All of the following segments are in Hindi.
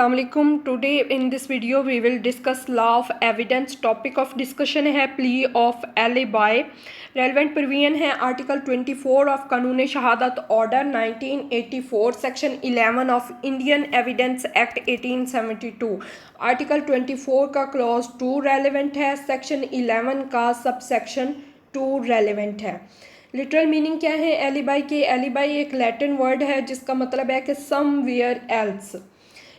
Assalamualaikum. Today in this video we will discuss law of evidence. Topic of discussion है plea of alibi. Relevant provision है article 24 of Qanun Shahadat order 1984, section 11 of Indian evidence act 1872. Article 24 का क्लॉज 2 रेलिवेंट है, सेक्शन 11 का सब सेक्शन 2 रेलिवेंट है. लिटरल मीनिंग क्या है एलिबाई के? एलिबाई एक लैटिन वर्ड है जिसका मतलब है कि समवेयर एल्स.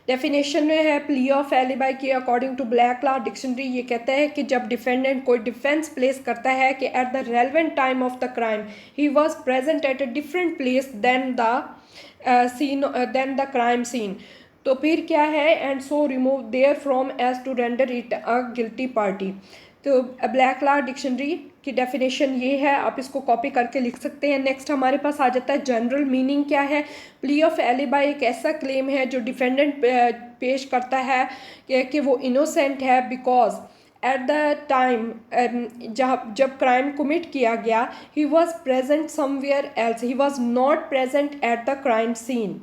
डेफिनेशन में है प्ली ऑफ एलिबाई की according to Black law dictionary. ये कहता है कि जब डिफेंडेंट कोई डिफेंस प्लेस करता है कि at the relevant time of the crime he was present at a different place than the crime scene, तो फिर क्या है and so remove there from as to render it a guilty party. तो ब्लैक लॉ डिक्शनरी की डेफिनेशन ये है, आप इसको कॉपी करके लिख सकते हैं. नेक्स्ट हमारे पास आ जाता है जनरल मीनिंग क्या है. प्ली ऑफ एलिबाई एक ऐसा क्लेम है जो डिफेंडेंट पेश करता है कि वो इनोसेंट है बिकॉज एट द टाइम जब क्राइम कमिट किया गया he was present somewhere else, he was not present at the crime scene.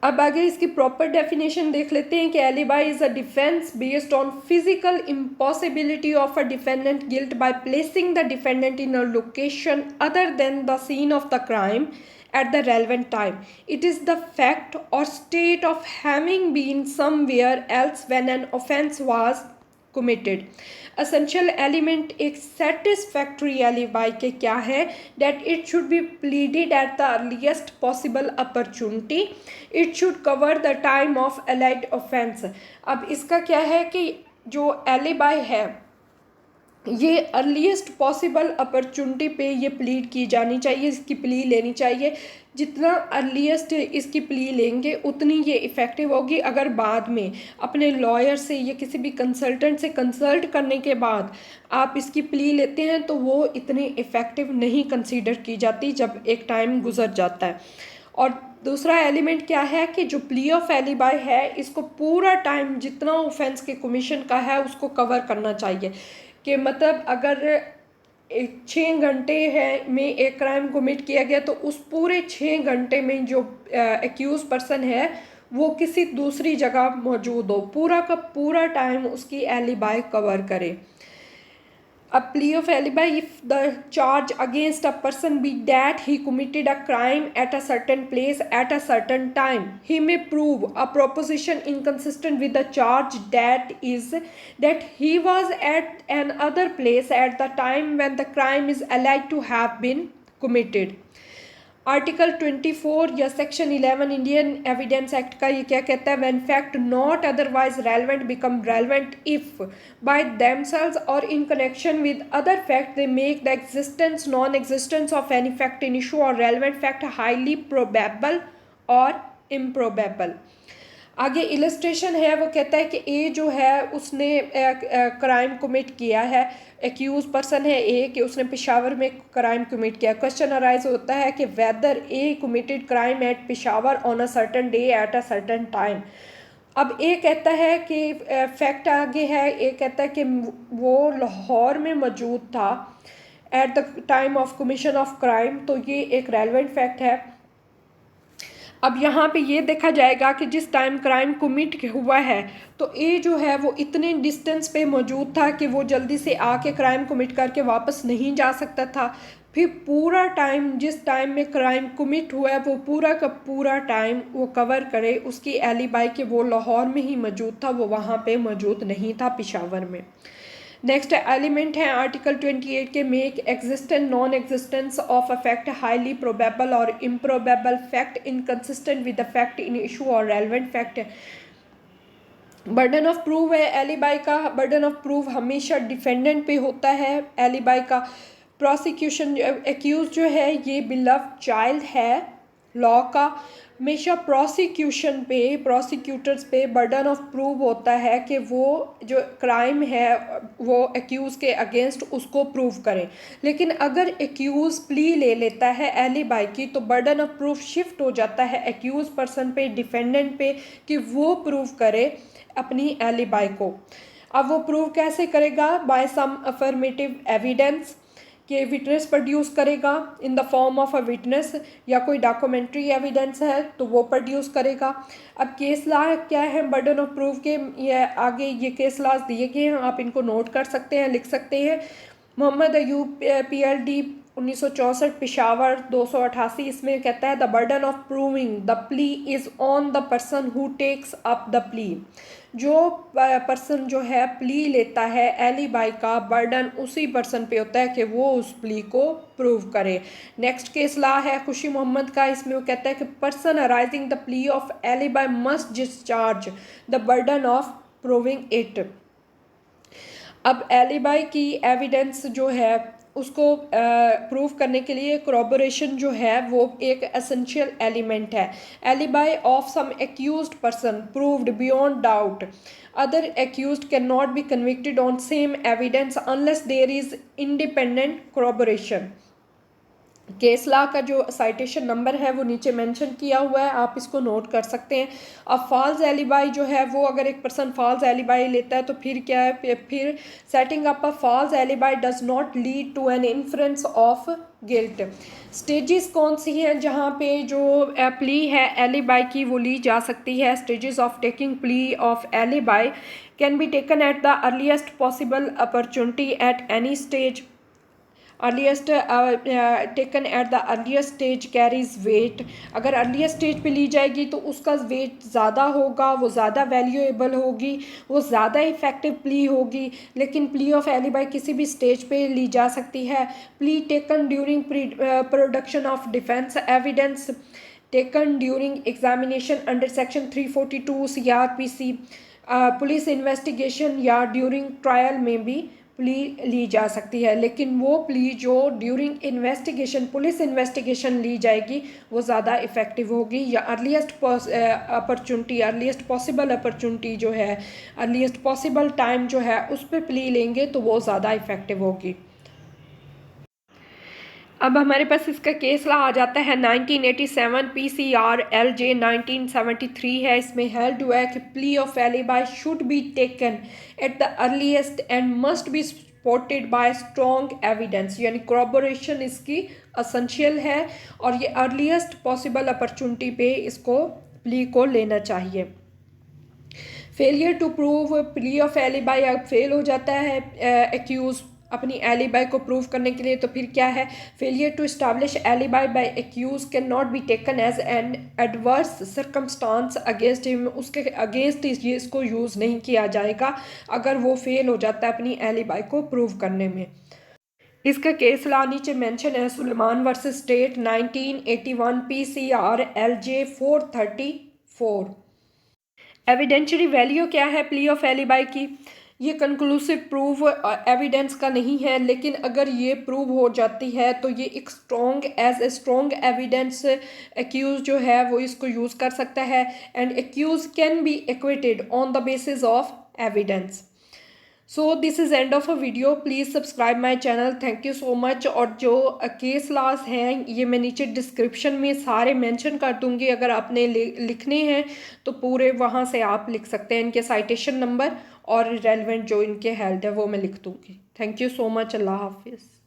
अब आगे इसकी प्रॉपर डेफिनेशन देख लेते हैं कि alibi is a defence based on physical impossibility of a defendant guilt by placing the defendant in a location other than the scene of the crime at the relevant time. It is the fact or state of having been somewhere else when an offense was committed. Essential element एक satisfactory alibi के क्या है? That it should be pleaded at the earliest possible opportunity. It should cover the time of alleged offense. अब इसका क्या है कि जो alibi है ये अर्लीस्ट पॉसिबल अपॉर्चुनिटी पे ये प्लीड की जानी चाहिए, इसकी प्ली लेनी चाहिए. जितना अर्लीस्ट इसकी प्ली लेंगे उतनी ये इफ़ेक्टिव होगी. अगर बाद में अपने लॉयर से या किसी भी कंसल्टेंट से कंसल्ट करने के बाद आप इसकी प्ली लेते हैं तो वो इतनी इफ़ेक्टिव नहीं कंसीडर की जाती जब एक टाइम गुजर जाता है. और दूसरा एलिमेंट क्या है कि जो प्ली ऑफ एलिबाई है इसको पूरा टाइम जितना ऑफेंस के कमीशन का है उसको कवर करना चाहिए. कि मतलब अगर 6 घंटे है में एक क्राइम कमिट किया गया तो उस पूरे 6 घंटे में जो एक्यूज पर्सन है वो किसी दूसरी जगह मौजूद हो, पूरा का पूरा टाइम उसकी एलिबाई कवर करे. A plea of alibi if the charge against a person be that he committed a crime at a certain place at a certain time. He may prove a proposition inconsistent with the charge that is that he was at another place at the time when the crime is alleged to have been committed. Article 24 या सेक्शन 11 इंडियन एविडेंस एक्ट का ये क्या कहता है? When fact not otherwise relevant become relevant if by themselves और in connection with other fact they make the existence non existence of any fact in issue और रेलेवेंट फैक्ट हाईली प्रोबेबल और इम्प्रोबेबल. आगे इलस्ट्रेशन है, वो कहता है कि ए जो है उसने क्राइम कमिट किया है, एक्यूज पर्सन है ए कि उसने पेशावर में क्राइम कमिट किया. क्वेश्चन अराइज होता है कि whether A committed crime at Peshawar on a certain day at a certain time. अब ए कहता है कि फैक्ट आगे है, ए कहता है कि वो लाहौर में मौजूद था eight the time of commission of crime, तो ये एक रेलेवेंट फैक्ट है. अब यहाँ पे ये देखा जाएगा कि जिस टाइम क्राइम कमिट हुआ है तो ए जो है वो इतने डिस्टेंस पे मौजूद था कि वो जल्दी से आके क्राइम कमिट करके वापस नहीं जा सकता था. फिर पूरा टाइम जिस टाइम में क्राइम कमिट हुआ है वो पूरा का पूरा टाइम वो कवर करे उसकी एलिबाई कि वो लाहौर में ही मौजूद था, वो वहाँ पे मौजूद नहीं था पेशावर में. नेक्स्ट एलिमेंट है आर्टिकल 28 के make existent non existence of a fact highly probable और improbable fact inconsistent with the fact in issue और relevant fact. Burden of proof है एलिबाई का. बर्डन ऑफ प्रूफ हमेशा डिफेंडेंट पे होता है एलिबाई का. प्रोसिक्यूशन एक्यूज जो है ये बिलव्ड चाइल्ड है लॉ का. हमेशा प्रोसिक्यूशन पे प्रोसिक्यूटर्स पे बर्डन ऑफ प्रूफ होता है कि वो जो क्राइम है वो एक्यूज के अगेंस्ट उसको प्रूव करें. लेकिन अगर एक्यूज प्ली ले लेता है एलिबाई की तो बर्डन ऑफ प्रूफ शिफ्ट हो जाता है एक्यूज पर्सन पे, डिफेंडेंट पे, कि वो प्रूव करे अपनी एलिबाई को. अब वो प्रूव कैसे करेगा? बाय सम अफर्मेटिव एविडेंस कि विटनेस प्रोड्यूस करेगा in the form of a witness, या कोई डॉक्यूमेंट्री एविडेंस है तो वो प्रोड्यूस करेगा। अब केस लॉ क्या है, बर्डन ऑफ प्रूफ के ये आगे ये केस लॉज दिए गए हैं, आप इनको नोट कर सकते हैं, लिख सकते हैं। मोहम्मद अयूब PLD 1964 पेशावर 288, इसमें कहता है the burden of proving the plea is on the person who takes up the plea. जो पर्सन जो है प्ली लेता है एलिबाई का बर्डन उसी पर्सन पे होता है कि वो उस प्ली को प्रूव करे। नेक्स्ट केस लॉ है खुशी मोहम्मद का, इसमें वो कहता है कि person arising the plea of alibi must discharge the burden of proving it. अब एलिबाई की एविडेंस जो है उसको प्रूव करने के लिए corroboration जो है वो एक एसेंशियल एलिमेंट है। Alibi of some accused person proved beyond doubt, other accused can not be convicted on same evidence unless there is independent corroboration। Case law का जो साइटेशन नंबर है वो नीचे मेंशन किया हुआ है, आप इसको नोट कर सकते हैं। अब फॉल्स एलिबाई जो है वो अगर एक पर्सन फॉल्स एलिबाई लेता है तो फिर क्या है, फिर setting up a false alibi does not lead to an inference of guilt. Stages कौन सी हैं जहाँ पे जो प्ली है एलिबाई की वो ली जा सकती है? Stages of taking plea of alibi can be taken at the earliest possible opportunity at any stage. Earliest taken at the earliest stage carries weight. अगर अर्लीस्ट स्टेज पे ली जाएगी तो उसका वेट ज़्यादा होगा, वो ज़्यादा वैल्यूएबल होगी, वो ज़्यादा इफ़ेक्टिव प्ली होगी। लेकिन प्ली ऑफ एलिबाई किसी भी स्टेज पे ली जा सकती है। Plea taken during production of defence evidence, taken during examination under section 342 CRPC, police investigation या ड्यूरिंग ट्रायल में भी प्ली ली जा सकती है। लेकिन वो प्ली जो ड्यूरिंग इन्वेस्टिगेशन पुलिस इन्वेस्टिगेशन ली जाएगी वो ज़्यादा इफ़ेक्टिव होगी, या earliest opportunity earliest possible opportunity जो है अर्लीस्ट पॉसिबल टाइम जो है उस पर प्ली लेंगे तो वो ज़्यादा इफ़ेक्टिव होगी। अब हमारे पास इसका केस लॉ आ जाता है 1987 PCR LJ 1973 है। इसमें हेल्ड हुआ है कि plea of alibi should be taken at the earliest and must be supported by strong evidence, यानी corroboration इसकी असेंशियल है और ये अर्लीस्ट पॉसिबल अपॉर्चुनिटी पे इसको प्ली को लेना चाहिए। Failure to prove plea of alibi, अब फेल हो जाता है एक्यूज अपनी एलिबाई को प्रूव करने के लिए तो फिर क्या है, failure to establish alibi by accuse can not be taken as an adverse circumstance against him. उसके अगेंस्ट ये इसको यूज़ नहीं किया जाएगा अगर वो फेल हो जाता है अपनी एलिबाई को प्रूव करने में। इसका केस लॉ नीचे मेंशन है, Suleman versus state 1981 PCR LJ 434। Evidentiary value क्या है प्ली ऑफ एलिबाई की? ये कंक्लूसिव प्रूव एविडेंस का नहीं है, लेकिन अगर ये प्रूव हो जाती है तो ये एक स्ट्रॉन्ग एविडेंस एक्यूज जो है वो इसको यूज़ कर सकता है and accuse can be acquitted on the basis of evidence. So this is end of a video. Please subscribe my channel, thank you so much. और जो केस लॉज हैं ये मैं नीचे डिस्क्रिप्शन में सारे मेंशन कर दूँगी, अगर आपने लिखने हैं तो पूरे वहाँ से आप लिख सकते हैं। इनके साइटेशन नंबर और रेलिवेंट जो इनके हेल्ड है वो मैं लिख दूँगी। Thank you so much. अल्लाह हाफिज़।